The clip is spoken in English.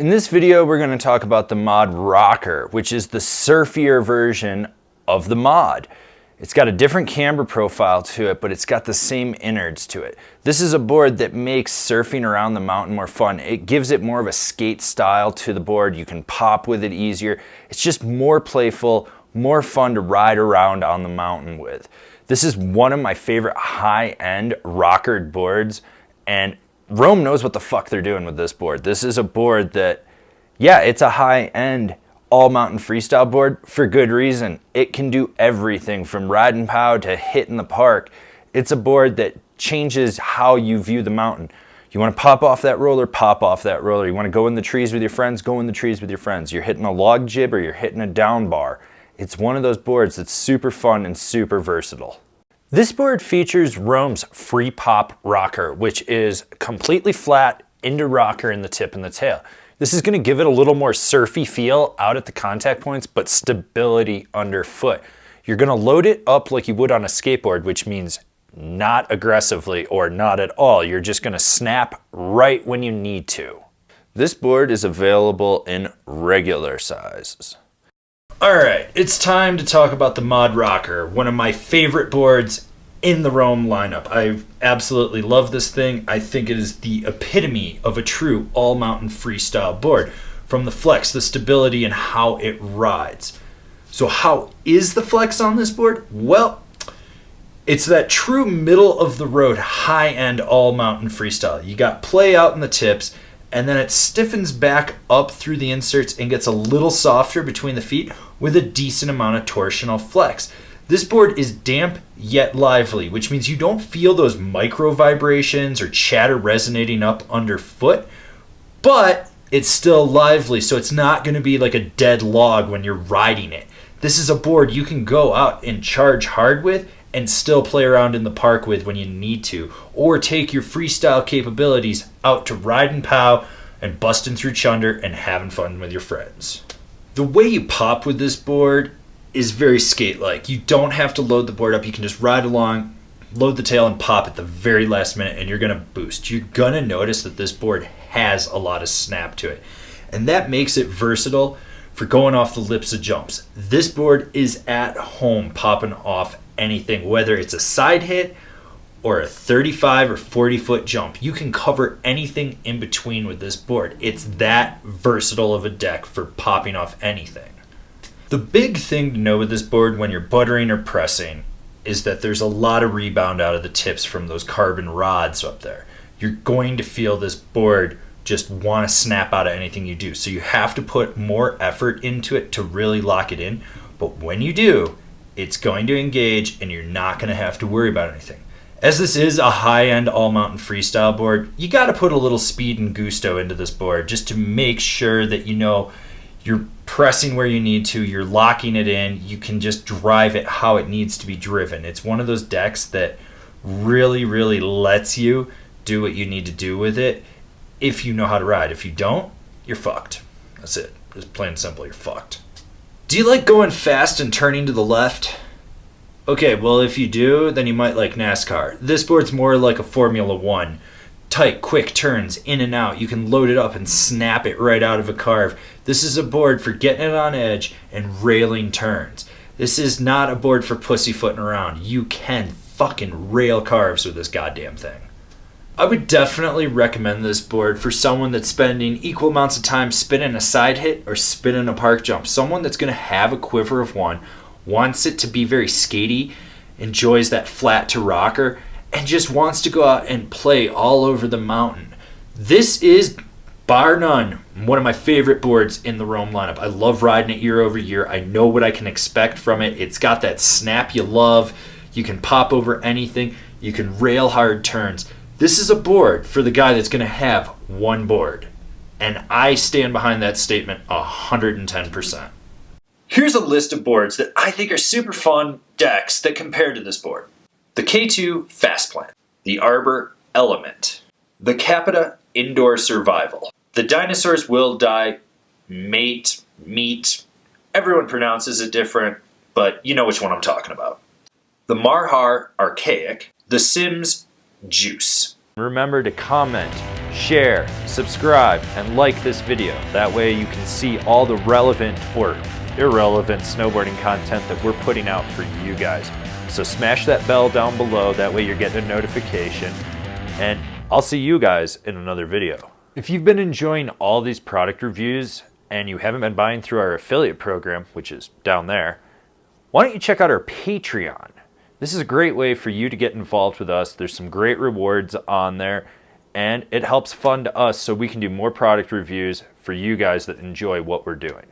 In this video, we're going to talk about the Mod Rocker, which is the surfier version of the Mod. It's got a different camber profile to it, but it's got the same innards to it. This is a board that makes surfing around the mountain more fun. It gives it more of a skate style to the board. You can pop with it easier. It's just more playful, more fun to ride around on the mountain with. This is one of my favorite high-end rockered boards, and Rome knows what the fuck they're doing with this board. This is a board that, yeah, it's a high-end all-mountain freestyle board for good reason. It can do everything from riding pow to hitting the park. It's a board that changes how you view the mountain. You want to pop off that roller, pop off that roller. You want to go in the trees with your friends, go in the trees with your friends. You're hitting a log jib or you're hitting a down bar. It's one of those boards that's super fun and super versatile. This board features Rome's Free Pop Rocker, which is completely flat into rocker in the tip and the tail. This is going to give it a little more surfy feel out at the contact points, but stability underfoot. You're going to load it up like you would on a skateboard, which means not aggressively or not at all. You're just going to snap right when you need to. This board is available in regular sizes. Alright, it's time to talk about the Mod Rocker, one of my favorite boards in the Rome lineup. I absolutely love this thing. I think it is the epitome of a true all-mountain freestyle board, from the flex, the stability, and how it rides. So how is the flex on this board? Well, it's that true middle-of-the-road, high-end all-mountain freestyle. You got play out in the tips, and then it stiffens back up through the inserts and gets a little softer between the feet with a decent amount of torsional flex. This board is damp yet lively, which means you don't feel those micro vibrations or chatter resonating up underfoot, but it's still lively, so it's not going to be like a dead log when you're riding it. This is a board you can go out and charge hard with and still play around in the park with when you need to, or take your freestyle capabilities out to riding pow and busting through chunder and having fun with your friends. The way you pop with this board is very skate-like. You don't have to load the board up. You can just ride along, load the tail, and pop at the very last minute, and you're gonna boost. You're gonna notice that this board has a lot of snap to it, and that makes it versatile for going off the lips of jumps. This board is at home popping off anything, whether it's a side hit or a 35 or 40 foot jump. You can cover anything in between with this board. It's that versatile of a deck for popping off anything. The big thing to know with this board when you're buttering or pressing is that there's a lot of rebound out of the tips from those carbon rods up there. You're going to feel this board just want to snap out of anything you do. So you have to put more effort into it to really lock it in. But when you do, it's going to engage and you're not going to have to worry about anything. As this is a high-end all-mountain freestyle board, you got to put a little speed and gusto into this board just to make sure that you know you're pressing where you need to, you're locking it in, you can just drive it how it needs to be driven. It's one of those decks that really, really lets you do what you need to do with it if you know how to ride. If you don't, you're fucked. That's it. Just plain and simple, you're fucked. Do you like going fast and turning to the left? Okay, well if you do, then you might like NASCAR. This board's more like a Formula One. Tight, quick turns, in and out. You can load it up and snap it right out of a carve. This is a board for getting it on edge and railing turns. This is not a board for pussyfooting around. You can fucking rail carves with this goddamn thing. I would definitely recommend this board for someone that's spending equal amounts of time spinning a side hit or spinning a park jump. Someone that's going to have a quiver of one, wants it to be very skatey, enjoys that flat to rocker, and just wants to go out and play all over the mountain. This is, bar none, one of my favorite boards in the Rome lineup. I love riding it year over year. I know what I can expect from it. It's got that snap you love. You can pop over anything. You can rail hard turns. This is a board for the guy that's going to have one board. And I stand behind that statement 110%. Here's a list of boards that I think are super fun decks that compare to this board. The K2 Fast Plan, the Arbor Element, the Capita Indoor Survival, the Dinosaurs Will Die Mate, Meat, everyone pronounces it different, but you know which one I'm talking about. The Marhar Archaic, the Sims Juice. Remember to comment, share, subscribe, and like this video. That way you can see all the relevant or irrelevant snowboarding content that we're putting out for you guys. So smash that bell down below, that way you're getting a notification, and I'll see you guys in another video. If you've been enjoying all these product reviews and you haven't been buying through our affiliate program, which is down there, why don't you check out our Patreon? This is a great way for you to get involved with us. There's some great rewards on there, and it helps fund us so we can do more product reviews for you guys that enjoy what we're doing.